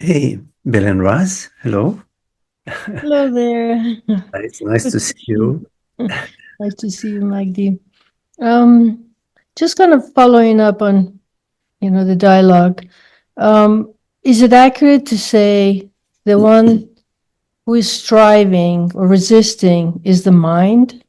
Hey, Bill and Raz, hello. Hello there. It's nice Good to to see see you. you. Nice to see you, Magdi. Um, just kind of following up on, the dialogue. Um, is it accurate to say the one who is striving or resisting is the mind?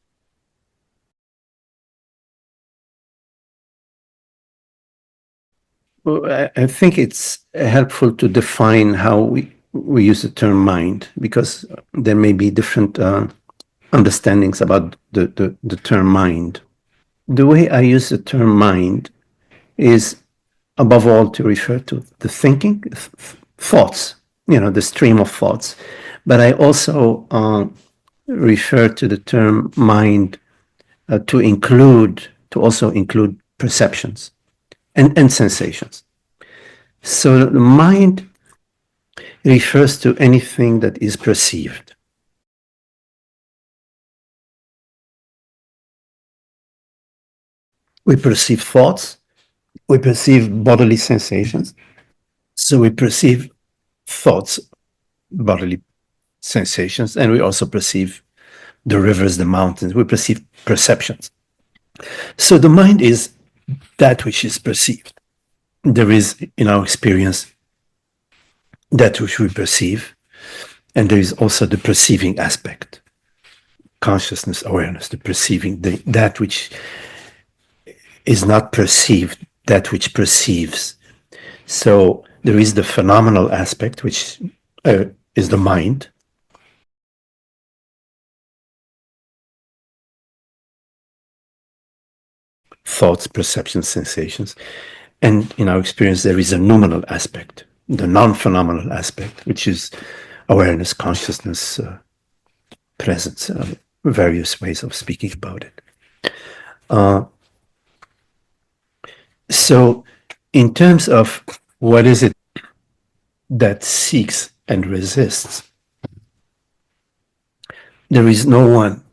Well, I think it's helpful to define how we use the term mind because there may be different understandings about the term mind. The way I use the term mind is above all to refer to the thinking, thoughts, the stream of thoughts. But I also refer to the term mind to also include perceptions and sensations. So the mind refers to anything that is perceived. We perceive thoughts, we perceive bodily sensations. So we perceive thoughts, bodily sensations, and we also perceive the rivers, the mountains. We perceive perceptions. So the mind is that which is perceived. There is, in our experience, that which we perceive, and there is also the perceiving aspect, consciousness, awareness, the perceiving, that which is not perceived, that which perceives. So there is the phenomenal aspect, which is the mind. Thoughts, perceptions, sensations. And in our experience, there is a noumenal aspect, the non-phenomenal aspect, which is awareness, consciousness, presence, various ways of speaking about it. So, in terms of what is it that seeks and resists, there is no one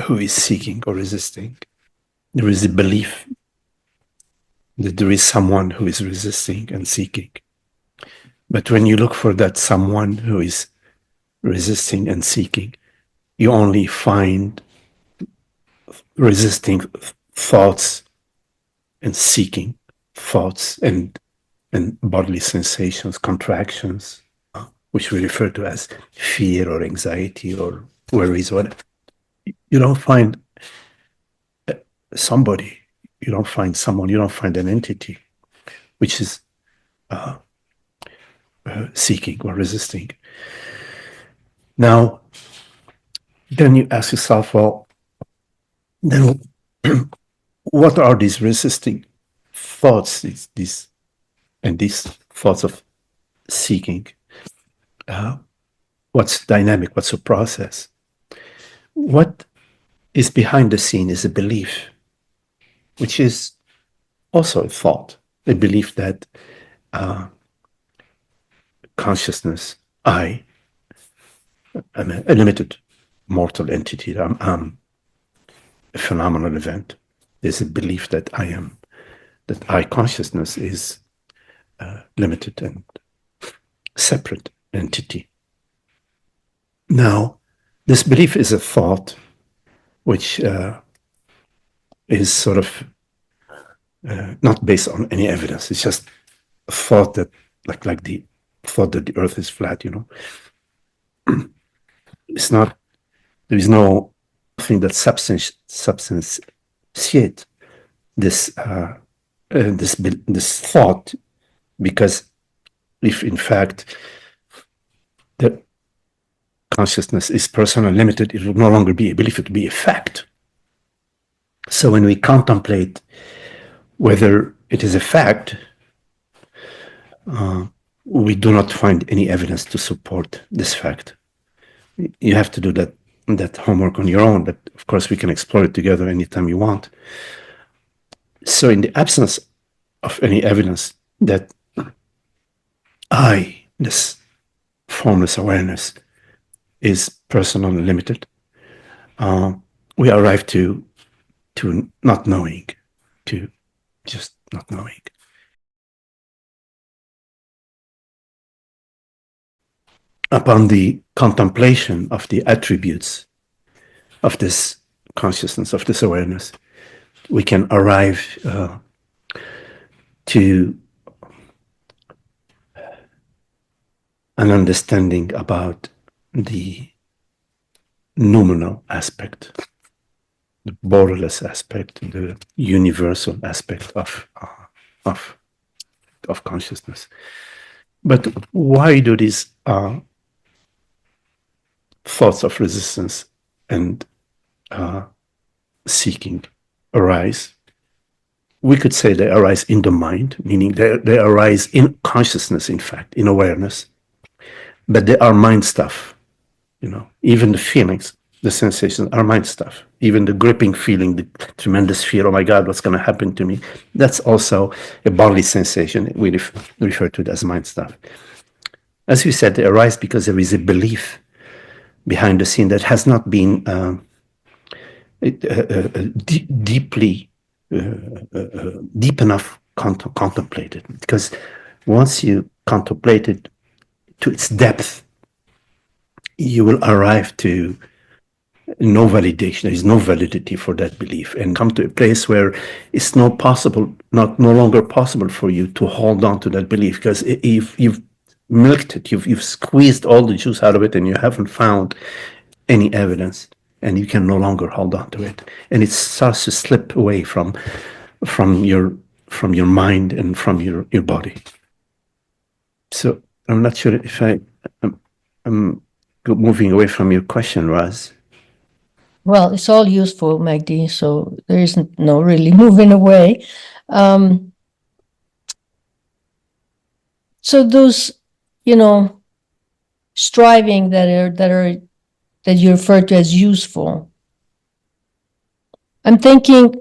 who is seeking or resisting. There is a belief that there is someone who is resisting and seeking. But when you look for that someone who is resisting and seeking, you only find resisting thoughts and seeking thoughts and bodily sensations, contractions, which we refer to as fear or anxiety or worries. What you don't find somebody, you don't find someone, you don't find an entity which is seeking or resisting. Now, then you ask yourself, well, then what are these resisting thoughts, these thoughts of seeking? What's dynamic? What's the process? What is behind the scene is a belief, which is also a thought, a belief that consciousness, I, am a limited mortal entity. I'm a phenomenal event. There's a belief that that I consciousness is limited and separate entity. Now, this belief is a thought which is sort of not based on any evidence. It's just a thought that, like the thought that the Earth is flat. It's not. There is no thing that substantiate this this thought, because if in fact the consciousness is personal limited, it will no longer be a belief; it will be a fact. So when we contemplate whether it is a fact, we do not find any evidence to support this fact. You have to do that homework on your own, but of course we can explore it together anytime you want. So in the absence of any evidence that I, this formless awareness, is personal and limited, we arrive to not knowing, to just not knowing. upon the contemplation of the attributes of this consciousness, of this awareness, we can arrive to an understanding about the noumenal aspect, the borderless aspect, the universal aspect of consciousness. But why do these thoughts of resistance and seeking arise? We could say they arise in the mind, meaning they arise in consciousness, in fact, in awareness. But they are mind stuff, even the feelings, the sensations are mind stuff. Even the gripping feeling, the tremendous fear, oh my God, what's going to happen to me? That's also a bodily sensation. We refer to it as mind stuff. As we said, they arise because there is a belief behind the scene that has not been deeply, deep enough contemplated. Because once you contemplate it to its depth, you will arrive to no validation. There is no validity for that belief, and come to a place where it's no longer possible for you to hold on to that belief, because if you've milked it, you've squeezed all the juice out of it, and you haven't found any evidence, and you can no longer hold on to it, and it starts to slip away from your mind and from your body. So I'm not sure if I'm moving away from your question, Raz. Well, it's all useful, Magdi, so there isn't no really moving away. So those, striving that you refer to as useful, I'm thinking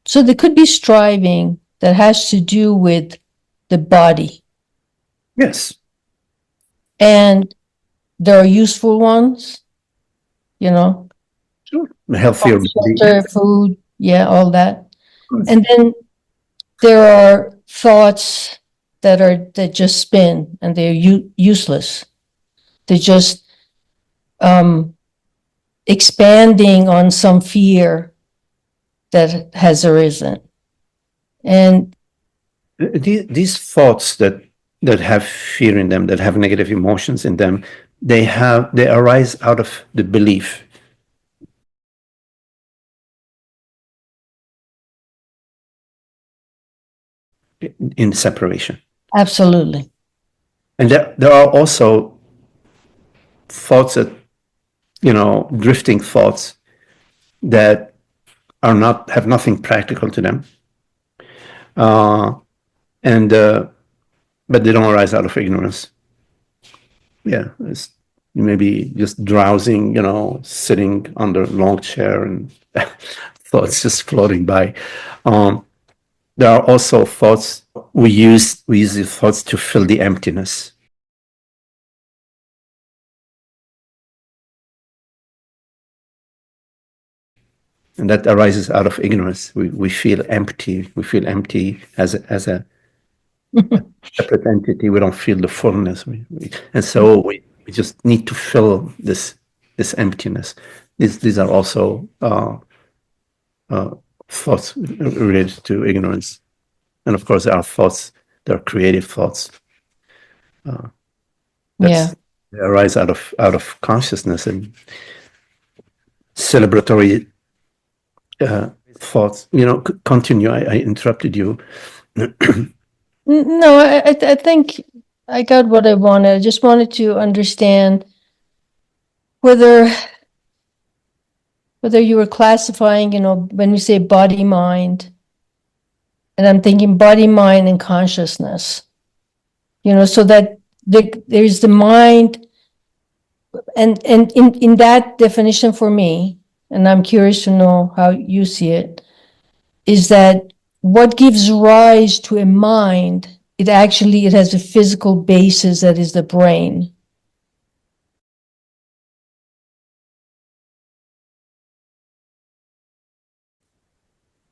so there could be striving that has to do with the body. Yes. And there are useful ones, Sure. A healthier body. shelter, food, all that. And then there are thoughts that just spin and they're useless. They're just expanding on some fear that has arisen. And these thoughts that have fear in them, that have negative emotions in them, they arise out of the belief in separation. absolutely. And there are also thoughts that, drifting thoughts that have nothing practical to them, but they don't arise out of ignorance. Yeah, it's maybe just drowsing, sitting under a long chair and thoughts just floating by. There are also thoughts we use these thoughts to fill the emptiness. And that arises out of ignorance. We feel empty. We feel empty as a separate entity. We don't feel the fullness. And so we just need to fill this emptiness. These are also thoughts related to ignorance. And of course, there are thoughts, there are creative thoughts. They arise out of consciousness and celebratory thoughts. Continue. I interrupted you. No, I think I got what I wanted. I just wanted to understand whether you were classifying, when we say body, mind, and I'm thinking body, mind, and consciousness, so that there's the mind, and in that definition for me, and I'm curious to know how you see it, is that what gives rise to a mind, it has a physical basis that is the brain.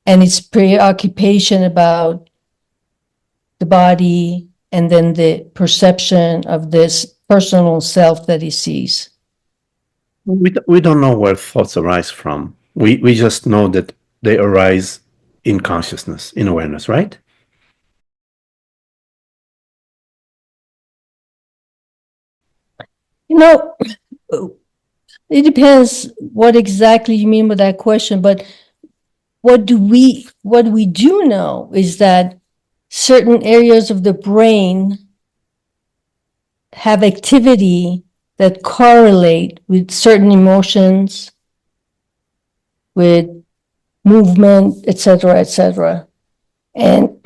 And its preoccupation about the body and then the perception of this personal self that he sees. We don't know where thoughts arise from. We just know that they arise in consciousness, in awareness, right? You know, it depends what exactly you mean with that question, but what we do know is that certain areas of the brain have activity that correlate with certain emotions, with movement, etc., etc. And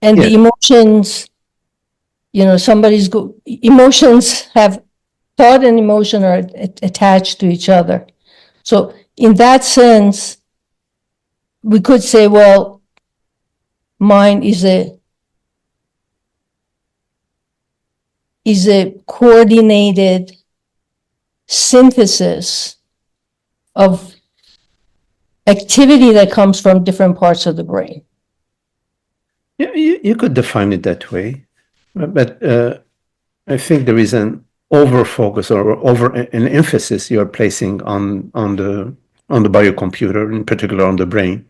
and the Yes. emotions, emotions have thought and emotion are attached to each other. So in that sense, we could say, well, mind is a coordinated synthesis of activity that comes from different parts of the brain. Yeah, you could define it that way, but I think there is an over focus or over an emphasis you're placing on the biocomputer, in particular on the brain.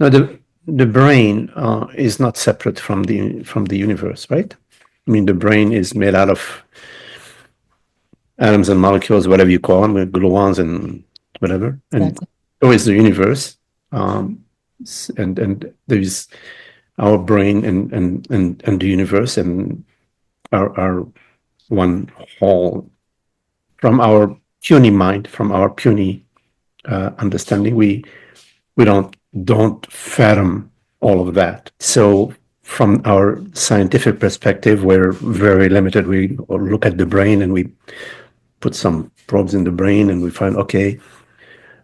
Now, the brain is not separate from the universe, right? I mean, the brain is made out of atoms and molecules, whatever you call them, gluons and whatever, and Exactly. so is the universe. And there is our brain and the universe and our one whole. From our puny mind, from our puny understanding, we don't fathom all of that. So from our scientific perspective, we're very limited. We look at the brain and we put some probes in the brain and we find, okay,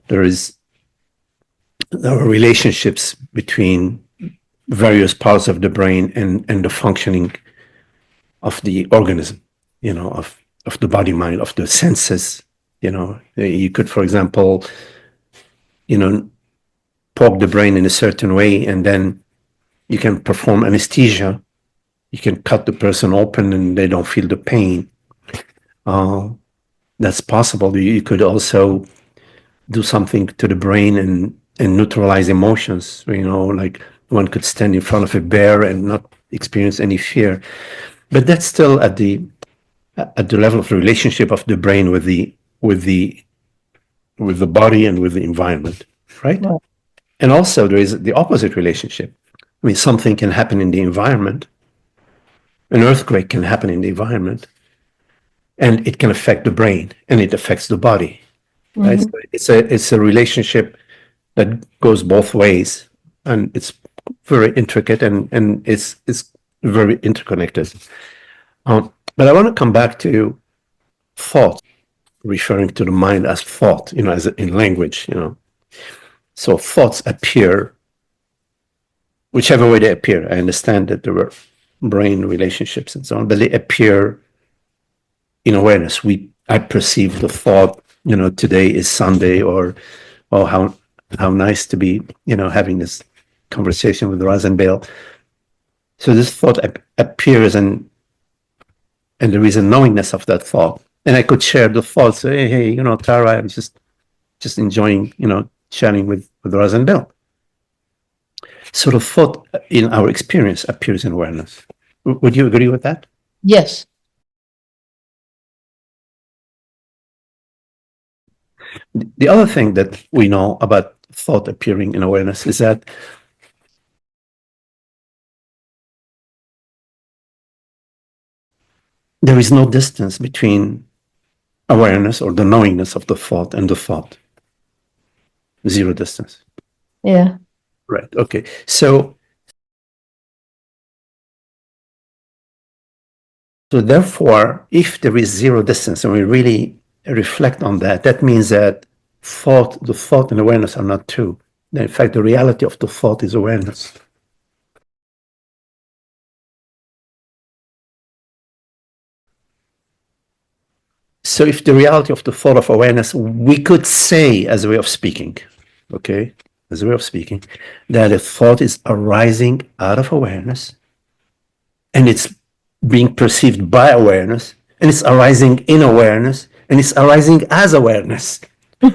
there are relationships between various parts of the brain and the functioning of the organism, of the body mind, of the senses. You could, for example, poke the brain in a certain way, and then you can perform anesthesia. You can cut the person open and they don't feel the pain. That's possible. You could also do something to the brain and neutralize emotions. Like one could stand in front of a bear and not experience any fear. But that's still at the level of the relationship of the brain with the body and with the environment, right? Right. And also there is the opposite relationship. I mean, something can happen in the environment. An earthquake can happen in the environment, and it can affect the brain, and it affects the body. Right? Mhm. So it's a relationship that goes both ways, and it's very intricate and it's very interconnected. But I want to come back to thought, referring to the mind as thought, as in language. So thoughts appear whichever way they appear. I understand that there were brain relationships and so on, but they appear in awareness. I perceive the thought, today is Sunday, or oh, how nice to be, having this conversation with Rosenbale. So this thought appears, and there is a knowingness of that thought, and I could share the thought. Say, hey, Tara, I'm just enjoying, chatting with Rosenbale. So the thought in our experience appears in awareness. Would you agree with that? Yes. The other thing that we know about thought appearing in awareness is that there is no distance between awareness or the knowingness of the thought and the thought. Zero distance. Yeah. Right. Okay. So therefore, if there is zero distance and we really reflect on that, that means that the thought and awareness are not two. In fact, the reality of the thought is awareness. So if the reality of the thought of awareness, we could say as a way of speaking, okay, as a way of speaking, that a thought is arising out of awareness and it's being perceived by awareness and it's arising in awareness and it's arising as awareness. You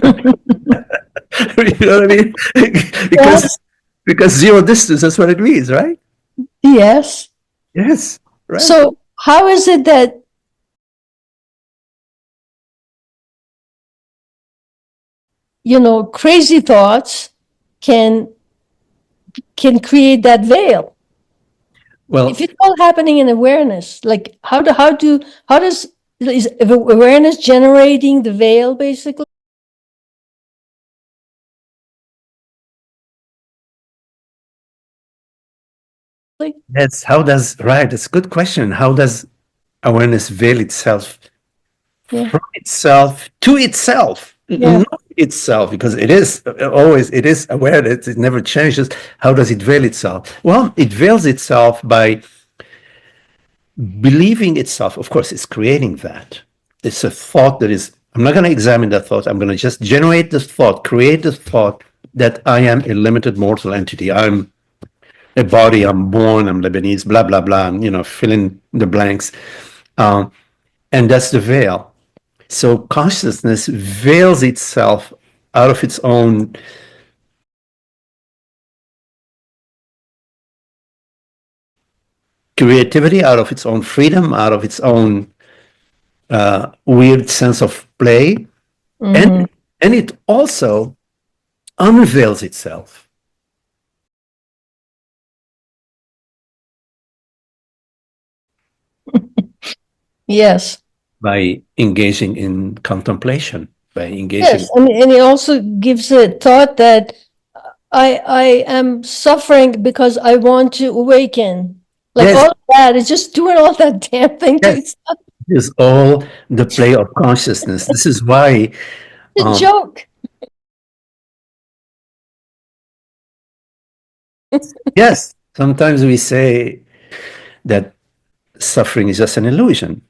know what I mean? because Yes. because zero distance, that's what it means, right? Yes. Yes, right. So how is it that crazy thoughts can create that veil? Well, If it's all happening in awareness, like how does is awareness generating the veil basically? that's right, it's a good question. How does awareness veil itself Yeah. from itself to itself? Yeah. Not itself, because it is always, it is aware that it never changes. How does it veil itself? Well, it veils itself by believing itself. Of course, it's creating that. It's a thought that is, I'm not going to examine that thought. I'm going to just generate this thought, create this thought that I am a limited mortal entity. I'm a body, I'm born, I'm Lebanese, blah, blah, blah, and, fill in the blanks. And that's the veil. So consciousness veils itself out of its own creativity, out of its own freedom, out of its own weird sense of play. Mhm. And it also unveils itself Yes. by engaging in contemplation, by engaging. Yes. And it also gives a thought that I am suffering because I want to awaken. Like Yes, all of that is just doing all that damn thing to yes, itself. is all the play of consciousness. This is why, It's a joke. yes, sometimes we say that suffering is just an illusion.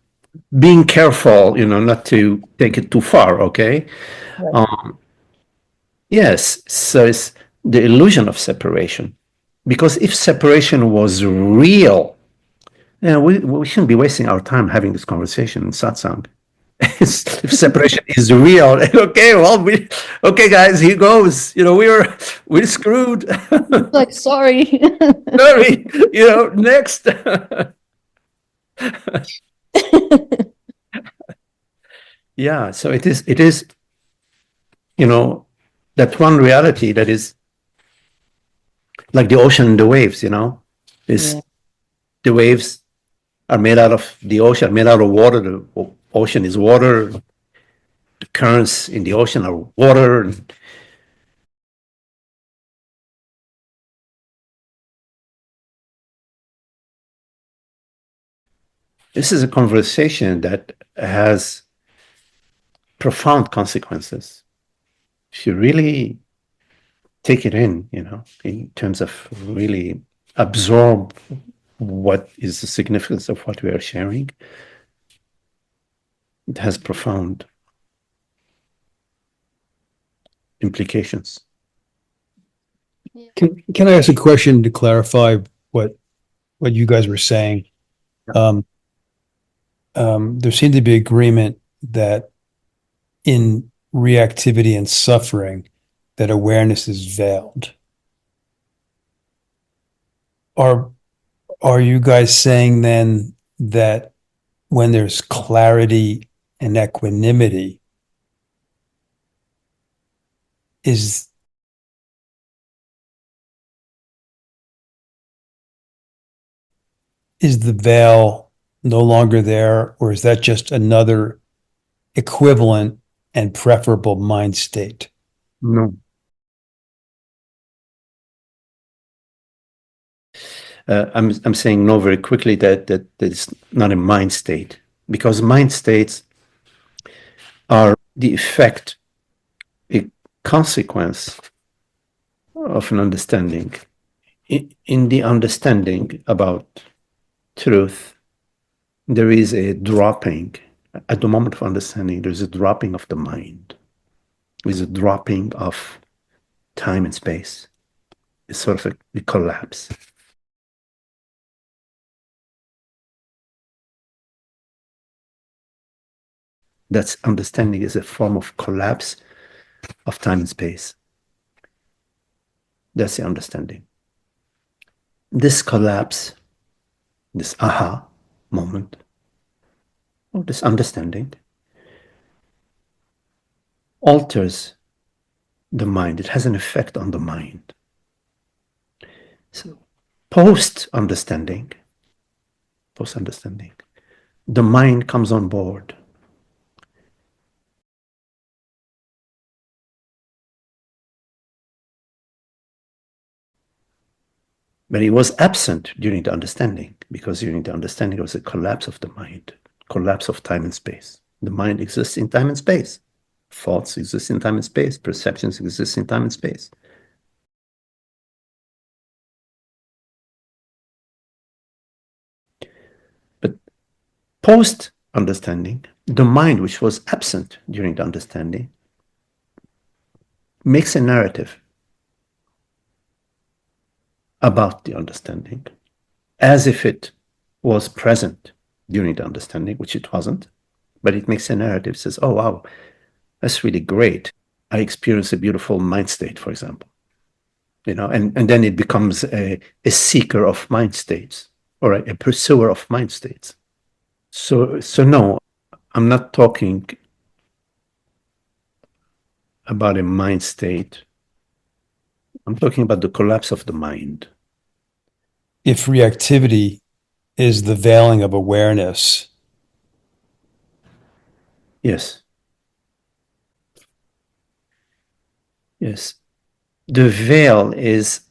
Being careful, not to take it too far, okay? Right. Yes, so it's the illusion of separation. Because if separation was real, we shouldn't be wasting our time having this conversation in satsang. If separation is real, okay, well, okay, guys, here goes. We're screwed. Like, sorry. Sorry, next. Yeah, so it is, that one reality that is like the ocean and the waves, is Yeah. the waves are made out of the ocean, made out of water. The ocean is water. The currents in the ocean are water. This is a conversation that has profound consequences. If you really take it in terms of really absorb what is the significance of what we are sharing, it has profound implications. Can I ask a question to clarify what you guys were saying? Um, there seemed to be agreement that in reactivity and suffering, that awareness is veiled. Are you guys saying then that when there's clarity and equanimity, is the veil no longer there, or is that just another equivalent and preferable mind state? No. I'm saying no very quickly that it's not a mind state, because mind states are the effect, a consequence of an understanding. In the understanding about truth, there is a dropping. At the moment of understanding, there's a dropping of the mind. There's a dropping of time and space. It's sort of a collapse. That's understanding is a form of collapse of time and space. That's the understanding. This collapse, this aha moment, or this understanding, alters the mind. It has an effect on the mind. So post-understanding, the mind comes on board. But it was absent during the understanding, because during the understanding was a collapse of the mind, collapse of time and space. The mind exists in time and space. Thoughts exist in time and space. Perceptions exist in time and space. But post-understanding, the mind, which was absent during the understanding, makes a narrative about the understanding as if it was present during the understanding, which it wasn't. But it makes a narrative, says, oh, wow, that's really great. I experienced a beautiful mind state, for example. And then it becomes a seeker of mind states, or a pursuer of mind states. So no, I'm not talking about a mind state. I'm talking about the collapse of the mind. If reactivity is the veiling of awareness, Yes. Yes. The veil is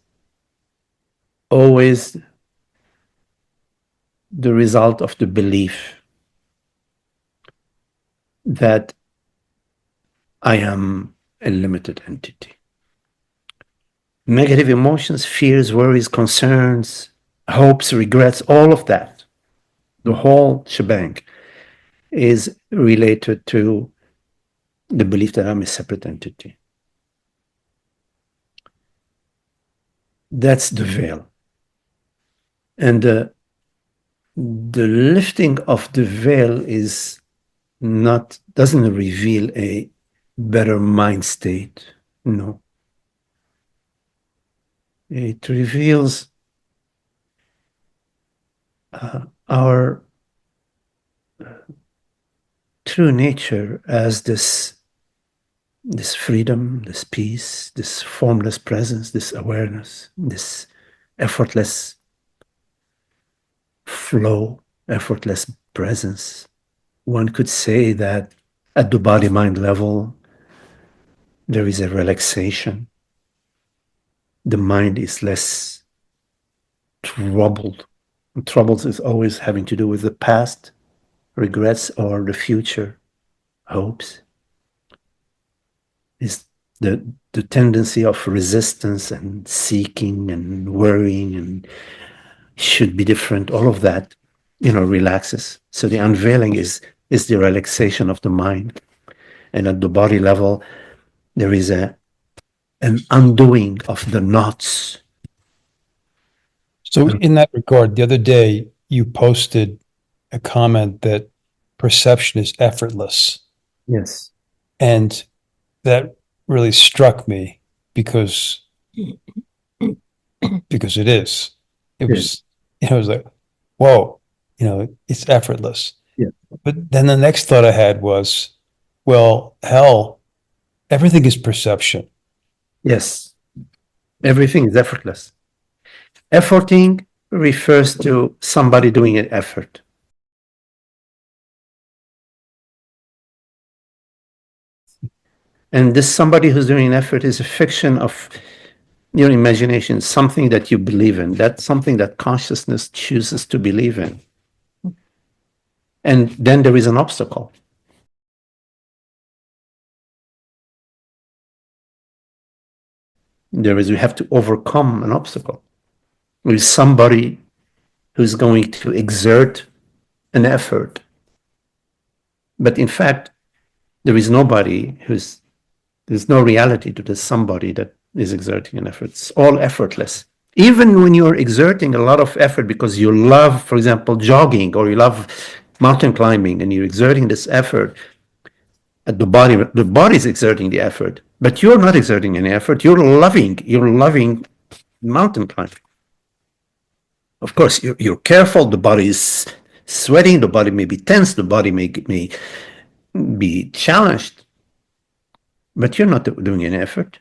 always the result of the belief that I am a limited entity. Negative emotions, fears, worries, concerns, hopes, regrets, all of that, the whole shebang is related to the belief that I'm a separate entity. That's the veil. And the lifting of the veil doesn't reveal a better mind state. No. It reveals our true nature as this freedom, this peace, this formless presence, this awareness, this effortless flow, effortless presence. One could say that at the body-mind level, there is a relaxation. The mind is less troubled. Troubles is always having to do with the past, regrets, or the future, hopes. Is the tendency of resistance and seeking and worrying and should be different, all of that, relaxes. So the unveiling is the relaxation of the mind. And at the body level, there is an undoing of the knots. So in that regard, the other day you posted a comment that perception is effortless. Yes. And that really struck me because it is. It was, it was like, whoa, it's effortless. Yeah. But then the next thought I had was, well, hell, everything is perception. Yes. Everything is effortless. Efforting refers to somebody doing an effort. And this somebody who's doing an effort is a fiction of your imagination, something that you believe in. That's something that consciousness chooses to believe in. And then there is an obstacle. We have to overcome an obstacle. There is somebody who's going to exert an effort. But in fact, there is nobody there's no reality to this somebody that is exerting an effort. It's all effortless. Even when you're exerting a lot of effort because you love, for example, jogging, or you love mountain climbing, and you're exerting this effort, the body is exerting the effort, but you're not exerting any effort. You're loving mountain climbing. Of course, you're careful. The body is sweating. The body may be tense. The body may be challenged, but you're not doing any effort.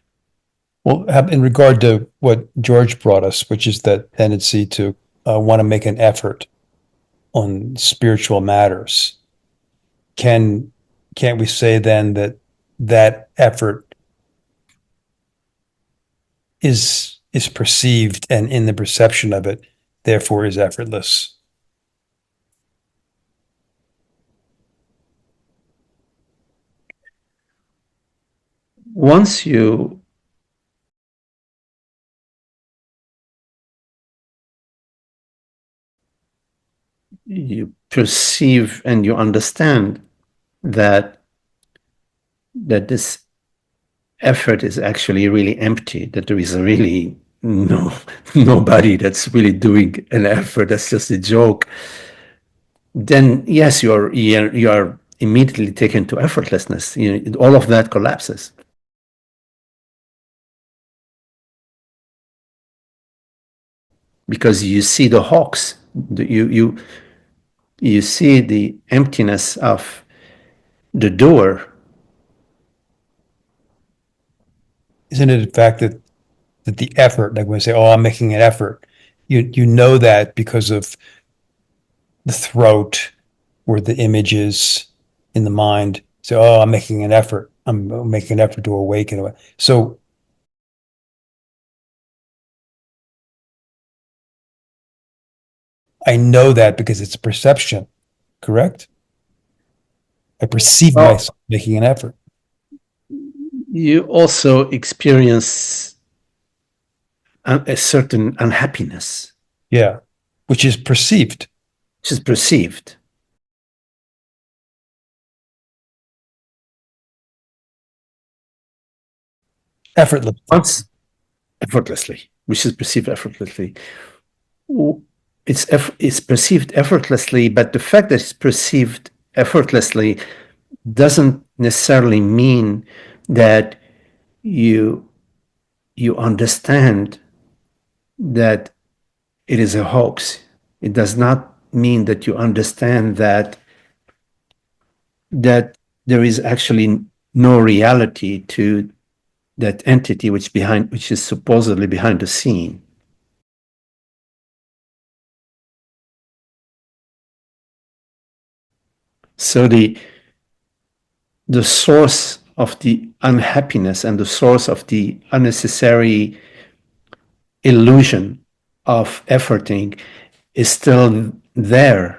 Well, in regard to what George brought us, which is that tendency to want to make an effort on spiritual matters, can't we say then that that effort is perceived, and in the perception of it, therefore is effortless? Once you perceive and you understand that this effort is actually really empty, that there is really nobody that's really doing an effort, that's just a joke, then yes, you are immediately taken to effortlessness. All of that collapses. Because you see the hawks, you see the emptiness of the doer. Isn't it the fact that the effort, like when we say, "Oh, I'm making an effort," you know that because of the throat or the images in the mind. So, "Oh, I'm making an effort. I'm making an effort to awaken." So I know that because it's a perception, correct? I perceive myself making an effort. You also experience a certain unhappiness, Yeah, which is perceived. which is perceived. Effortlessly. Effortlessly, which is perceived effortlessly. It's perceived effortlessly, but the fact that it's perceived effortlessly doesn't necessarily mean that you understand that it is a hoax. It does not mean that you understand that there is actually no reality to that entity which is supposedly behind the scene. So the source of the unhappiness and the source of the unnecessary illusion of efforting is still there.